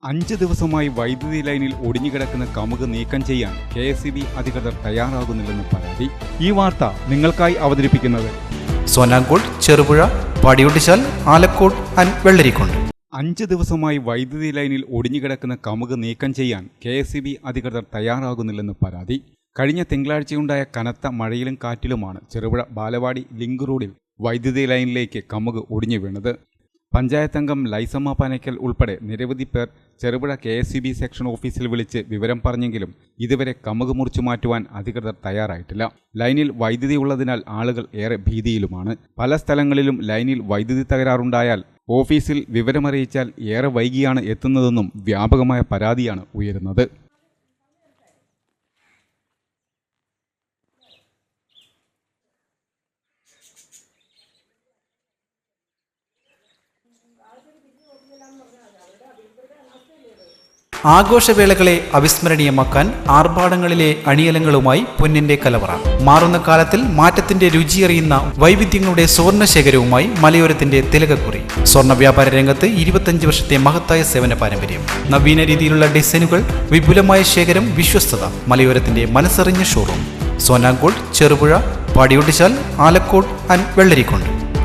5 ദിവസമായി വൈദ്യുതി ലൈനിൽ ഒടിഞ്ഞുകിടക്കുന്ന കമുക് നീക്കം ചെയ്യാൻ KSEB അധികൃതർ തയ്യാറാകുന്നില്ലെന്ന് പരാതി. ഈ വാർത്ത നിങ്ങൾക്കായി അവതരിപ്പിക്കുന്നത് സോനാങ്കോട്, ചെറുപുഴ, പാടിയൊട്ടിച്ചാൽ, ആലക്കോട് ആൻഡ് വെള്ളരിക്കുണ്ട്. 5 ദിവസമായി വൈദ്യുതി ലൈനിൽ ഒടിഞ്ഞുകിടക്കുന്ന കമുക് നീക്കം ചെയ്യാൻ KSEB അധികൃതർ തയ്യാറാകുന്നില്ലെന്ന് പരാതി. കഴിഞ്ഞ തിങ്കളാഴ്ചയുണ്ടായ കനത്ത മഴയിലും കാറ്റിലുമാണ് ചെറുപുഴ ബാലവാടി ലിങ്ക് റോഡിൽ വൈദ്യുതി ലൈനിലേക്ക് കമുക് ഒടിഞ്ഞു വീണത്. പഞ്ചായത്ത് അംഗം ലൈസമ്മ പനയ്ക്കൽ ഉൾപ്പെടെ നിരവധി പേർ ചെറുപുഴ KSEB സെക്ഷൻ ഓഫീസിൽ വിളിച്ച് വിവരം പറഞ്ഞെങ്കിലും ഇതുവരെ കമുക് മുറിച്ചു മാറ്റുവാൻ അധികൃതർ തയ്യാറായിട്ടില്ല. ലൈനിൽ വൈദ്യുതി ഉള്ളതിനാൽ ആളുകൾ ഏറെ ഭീതിയിലുമാണ്. പല സ്ഥലങ്ങളിലും ലൈനിൽ വൈദ്യുതി തകരാറുണ്ടായാൽ ഓഫീസിൽ വിവരമറിയിച്ചാൽ ഏറെ വൈകിയാണ് എത്തുന്നതെന്നും വ്യാപകമായ പരാതിയാണ് ഉയരുന്നത്. ആഘോഷവേളകളെ അവിസ്മരണീയമാക്കാൻ ആർഭാടങ്ങളിലെ അണിയലങ്ങളുമായി പൊന്നിന്റെ കലവറ. മാറുന്ന കാലത്തിൽ മാറ്റത്തിന്റെ രുചിയറിയുന്ന വൈവിധ്യങ്ങളുടെ സ്വർണ്ണശേഖരവുമായി മലയോരത്തിന്റെ തിലകക്കുറി. സ്വർണ്ണ വ്യാപാര രംഗത്ത് 25 വർഷത്തെ മഹത്തായ സേവന പാരമ്പര്യം. നവീന രീതിയിലുള്ള ഡിസൈനുകൾ, വിപുലമായ ശേഖരം, വിശ്വസ്തത. മലയോരത്തിന്റെ മനസ്സറിഞ്ഞ ഷോറൂം. സോനാങ്കോട്, ചെറുപുഴ, പാടിയൊട്ടിച്ചാൽ, ആലക്കോട് ആൻഡ് വെള്ളരിക്കുണ്ട്.